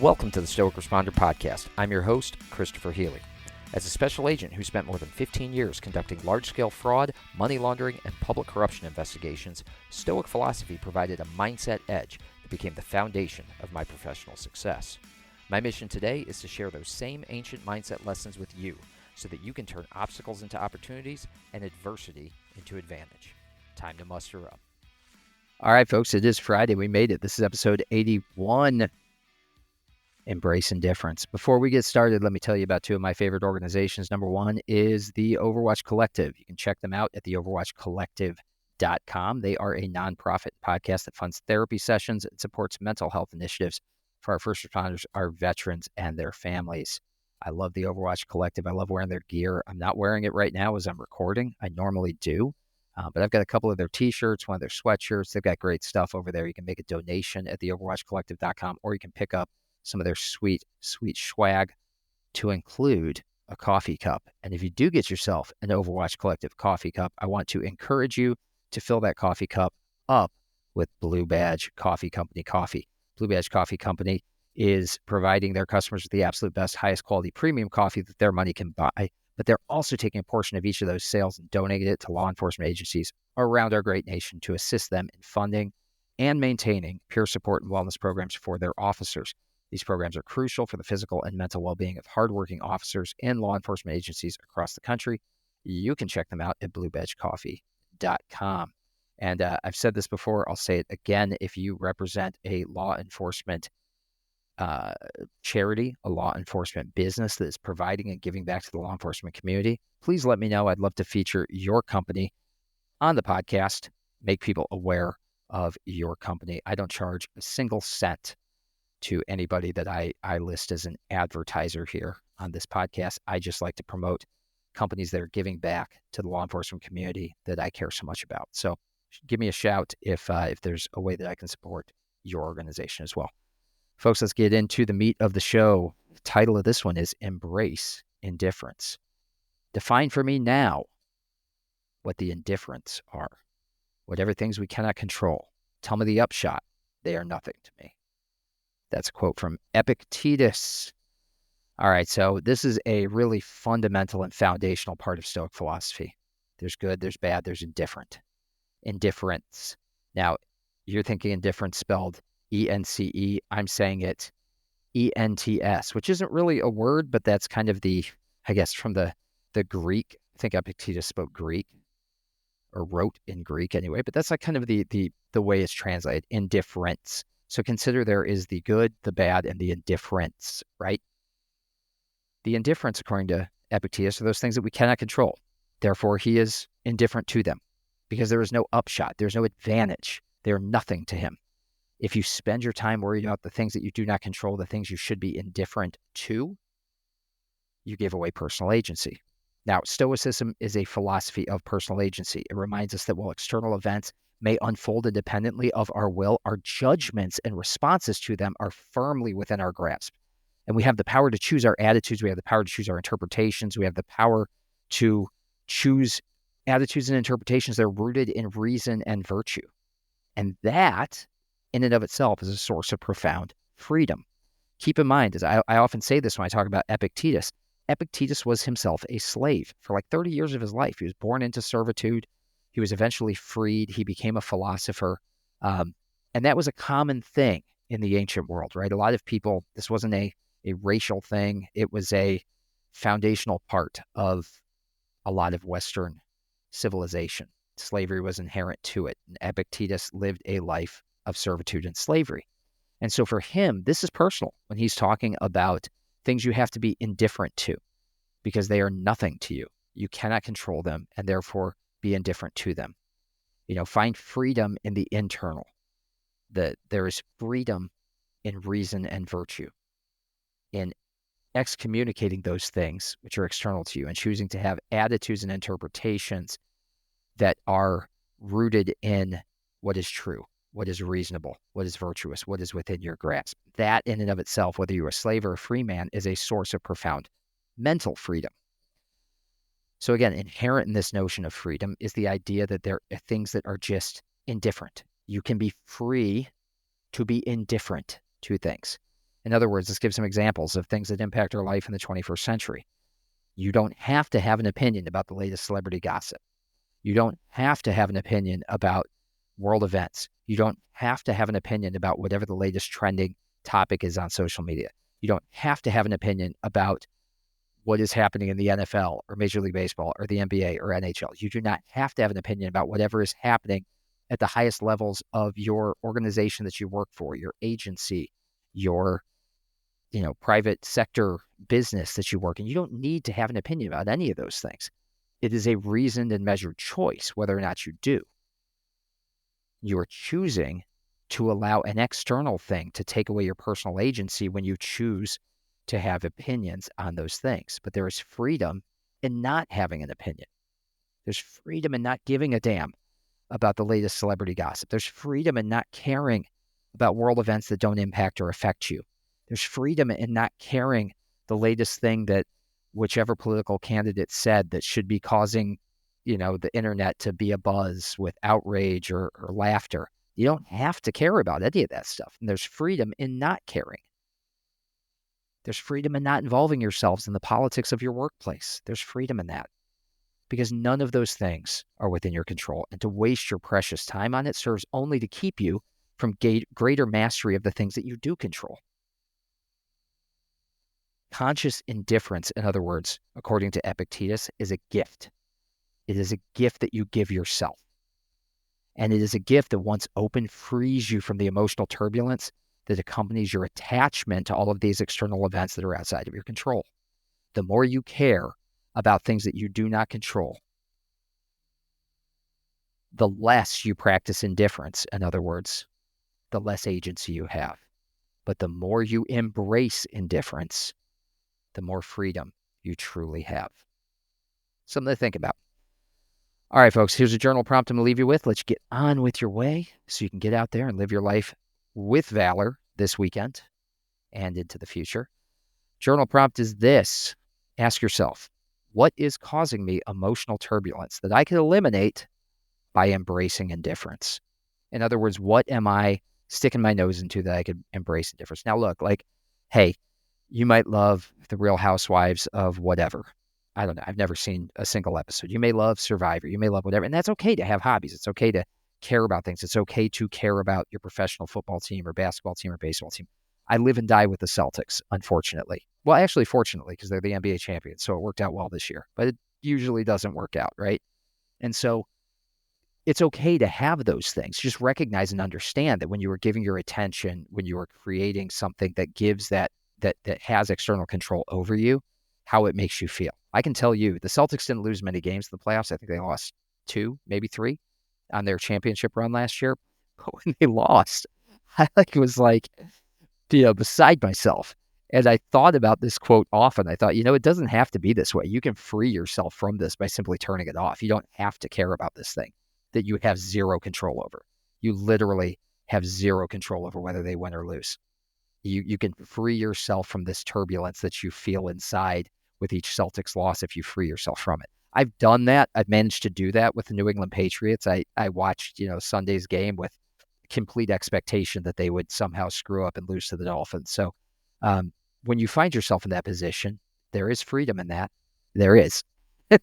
Welcome to the Stoic Responder Podcast. I'm your host, Christopher Healy. As a special agent who spent more than 15 years conducting large-scale fraud, money laundering, and public corruption investigations, Stoic philosophy provided a mindset edge that became the foundation of my professional success. My mission today is to share those same ancient mindset lessons with you so that you can turn obstacles into opportunities and adversity into advantage. Time to muster up. All right, folks, it is Friday. We made it. This is episode 81. Embrace Indifference. Before we get started, let me tell you about two of my favorite organizations. Number one is the Overwatch Collective. You can check them out at the overwatchcollective.com. They are a nonprofit podcast that funds therapy sessions and supports mental health initiatives for our first responders, our veterans, and their families. I love the Overwatch Collective. I love wearing their gear. I'm not wearing it right now as I'm recording. I normally do. But I've got a couple of their t-shirts, one of their sweatshirts. They've got great stuff over there. You can make a donation at the overwatchcollective.com, or you can pick up some of their sweet swag, to include a coffee cup. And if you do get yourself an Overwatch Collective coffee cup, I want to encourage you to fill that coffee cup up with Blue Badge Coffee Company coffee. Blue Badge Coffee Company is providing their customers with the absolute best, highest quality premium coffee that their money can buy. But they're also taking a portion of each of those sales and donating it to law enforcement agencies around our great nation to assist them in funding and maintaining peer support and wellness programs for their officers. These programs are crucial for the physical and mental well-being of hardworking officers and law enforcement agencies across the country. You can check them out at bluebadgecoffee.com. And I've said this before, I'll say it again. If you represent a law enforcement charity, a law enforcement business that is providing and giving back to the law enforcement community, please let me know. I'd love to feature your company on the podcast, make people aware of your company. I don't charge a single cent to anybody that I list as an advertiser here on this podcast. I just like to promote companies that are giving back to the law enforcement community that I care so much about. So give me a shout if there's a way that I can support your organization as well. Folks, let's get into the meat of the show. The title of this one is Embrace Indifference. Define for me now what the indifferents are. Whatever things we cannot control. Tell me the upshot. They are nothing to me. That's a quote from Epictetus. All right, so this is a really fundamental and foundational part of Stoic philosophy. There's good, there's bad, there's indifferent. Indifference. Now, you're thinking indifference spelled E-N-C-E. I'm saying it E-N-T-S, which isn't really a word, but that's kind of the, I guess, from the Greek. I think Epictetus spoke Greek, or wrote in Greek anyway, but that's like kind of the way it's translated, indifference. So consider there is the good, the bad, and the indifference, right? The indifference, according to Epictetus, are those things that we cannot control. Therefore, he is indifferent to them because there is no upshot. There's no advantage. They're nothing to him. If you spend your time worried about the things that you do not control, the things you should be indifferent to, you give away personal agency. Now, Stoicism is a philosophy of personal agency. It reminds us that while external events may unfold independently of our will, our judgments and responses to them are firmly within our grasp. And we have the power to choose our attitudes. We have the power to choose our interpretations. We have the power to choose attitudes and interpretations that are rooted in reason and virtue. And that, in and of itself, is a source of profound freedom. Keep in mind, as I often say this when I talk about Epictetus, Epictetus was himself a slave for like 30 years of his life. He was born into servitude. He was eventually freed. He became a philosopher. And that was a common thing in the ancient world, right? A lot of people, this wasn't a racial thing. It was a foundational part of a lot of Western civilization. Slavery was inherent to it. And Epictetus lived a life of servitude and slavery. And so for him, this is personal when he's talking about things you have to be indifferent to because they are nothing to you. You cannot control them, and therefore be indifferent to them. Find freedom in the internal. That there is freedom in reason and virtue, in excommunicating those things which are external to you and choosing to have attitudes and interpretations that are rooted in what is true, what is reasonable, what is virtuous, what is within your grasp. That in and of itself, whether you're a slave or a free man, is a source of profound mental freedom. So again, inherent in this notion of freedom is the idea that there are things that are just indifferent. You can be free to be indifferent to things. In other words, let's give some examples of things that impact our life in the 21st century. You don't have to have an opinion about the latest celebrity gossip. You don't have to have an opinion about world events. You don't have to have an opinion about whatever the latest trending topic is on social media. You don't have to have an opinion about what is happening in the NFL or Major League Baseball or the NBA or NHL. You do not have to have an opinion about whatever is happening at the highest levels of your organization that you work for, your agency, your private sector business that you work in. You don't need to have an opinion about any of those things. It is a reasoned and measured choice whether or not you do. You are choosing to allow an external thing to take away your personal agency when you choose to have opinions on those things. But there is freedom in not having an opinion. There's freedom in not giving a damn about the latest celebrity gossip. There's freedom in not caring about world events that don't impact or affect you. There's freedom in not caring the latest thing that whichever political candidate said that should be causing, the internet to be abuzz with outrage or laughter. You don't have to care about any of that stuff. And there's freedom in not caring. There's freedom in not involving yourselves in the politics of your workplace. There's freedom in that. Because none of those things are within your control. And to waste your precious time on it serves only to keep you from greater mastery of the things that you do control. Conscious indifference, in other words, according to Epictetus, is a gift. It is a gift that you give yourself. And it is a gift that once open frees you from the emotional turbulence that accompanies your attachment to all of these external events that are outside of your control. The more you care about things that you do not control, the less you practice indifference. In other words, the less agency you have. But the more you embrace indifference, the more freedom you truly have. Something to think about. All right, folks, here's a journal prompt I'm going to leave you with. Let's get on with your way so you can get out there and live your life with valor this weekend and into the future. Journal prompt is this. Ask yourself, what is causing me emotional turbulence that I can eliminate by embracing indifference? In other words, what am I sticking my nose into that I could embrace indifference? Now, look, hey, you might love the Real Housewives of whatever. I don't know. I've never seen a single episode. You may love Survivor. You may love whatever. And that's okay to have hobbies. It's okay to care about things. It's okay to care about your professional football team or basketball team or baseball team. I live and die with the Celtics, unfortunately. Well, actually, fortunately, because they're the NBA champions. So it worked out well this year. But it usually doesn't work out, right? And so it's okay to have those things. Just recognize and understand that when you are giving your attention, when you are creating something that gives that has external control over you, how it makes you feel. I can tell you, the Celtics didn't lose many games in the playoffs. I think they lost 2, maybe 3 on their championship run last year. But when they lost, I was beside myself. And I thought about this quote often. I thought, it doesn't have to be this way. You can free yourself from this by simply turning it off. You don't have to care about this thing that you have zero control over. You literally have zero control over whether they win or lose. You can free yourself from this turbulence that you feel inside with each Celtics loss if you free yourself from it. I've done that. I've managed to do that with the New England Patriots. I watched, Sunday's game with complete expectation that they would somehow screw up and lose to the Dolphins. So when you find yourself in that position, there is freedom in that. There is.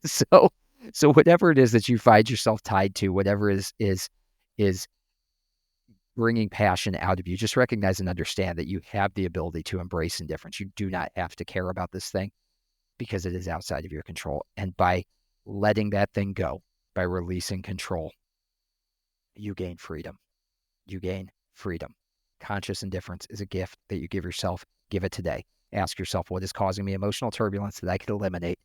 So whatever it is that you find yourself tied to, whatever is bringing passion out of you, just recognize and understand that you have the ability to embrace indifference. You do not have to care about this thing because it is outside of your control. And by letting that thing go, by releasing control, you gain freedom. You gain freedom. Conscious indifference is a gift that you give yourself. Give it today. Ask yourself, what is causing me emotional turbulence that I could eliminate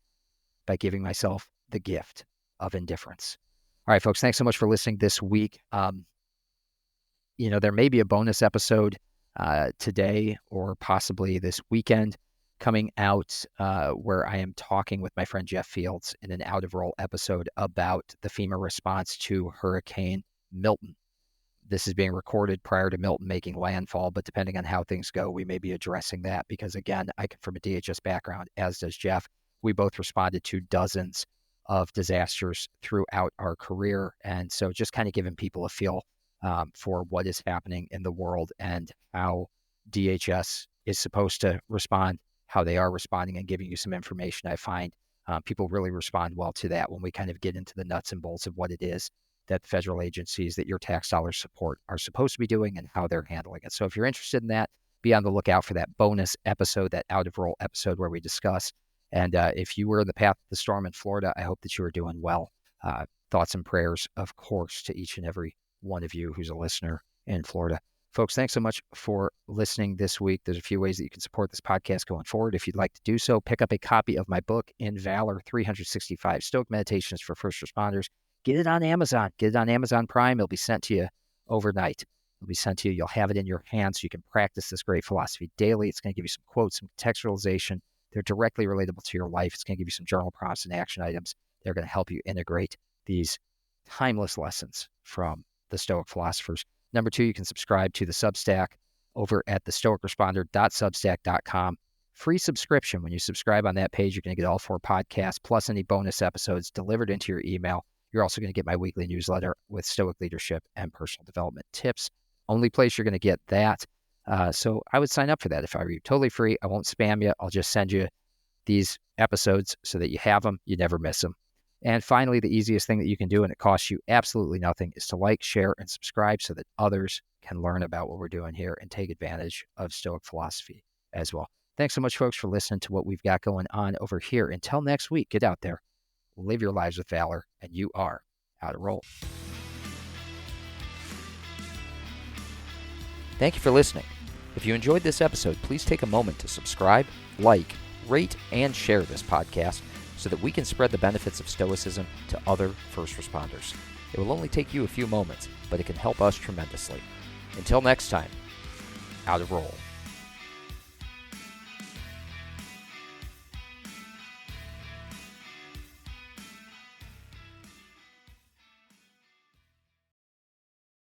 by giving myself the gift of indifference? All right, folks, thanks so much for listening this week. There may be a bonus episode today or possibly this weekend coming out where I am talking with my friend Jeff Fields in an out of role episode about the FEMA response to Hurricane Milton. This is being recorded prior to Milton making landfall, but depending on how things go, we may be addressing that because, again, I come from a DHS background, as does Jeff. We both responded to dozens of disasters throughout our career. And so just kind of giving people a feel for what is happening in the world and how DHS is supposed to respond, how they are responding, and giving you some information. I find people really respond well to that when we kind of get into the nuts and bolts of what it is that the federal agencies that your tax dollars support are supposed to be doing and how they're handling it. So if you're interested in that, be on the lookout for that bonus episode, that out of roll episode where we discuss. And if you were in the path of the storm in Florida, I hope that you are doing well. Thoughts and prayers, of course, to each and every one of you who's a listener in Florida. Folks, thanks so much for listening this week. There's a few ways that you can support this podcast going forward. If you'd like to do so, pick up a copy of my book, In Valor, 365 Stoic Meditations for First Responders. Get it on Amazon. Get it on Amazon Prime. It'll be sent to you overnight. It'll be sent to you. You'll have it in your hands so you can practice this great philosophy daily. It's going to give you some quotes, some contextualization. They're directly relatable to your life. It's going to give you some journal prompts and action items. They're going to help you integrate these timeless lessons from the Stoic philosophers. Number 2, you can subscribe to the Substack over at thestoicresponder.substack.com. Free subscription. When you subscribe on that page, you're going to get all 4 podcasts plus any bonus episodes delivered into your email. You're also going to get my weekly newsletter with Stoic leadership and personal development tips. Only place you're going to get that. So I would sign up for that if I were you. Totally free. I won't spam you. I'll just send you these episodes so that you have them. You never miss them. And finally, the easiest thing that you can do, and it costs you absolutely nothing, is to like, share, and subscribe so that others can learn about what we're doing here and take advantage of Stoic philosophy as well. Thanks so much, folks, for listening to what we've got going on over here. Until next week, get out there, live your lives with valor, and you are out of roll. Thank you for listening. If you enjoyed this episode, please take a moment to subscribe, like, rate, and share this podcast so that we can spread the benefits of Stoicism to other first responders. It will only take you a few moments, but it can help us tremendously. Until next time, out of roll.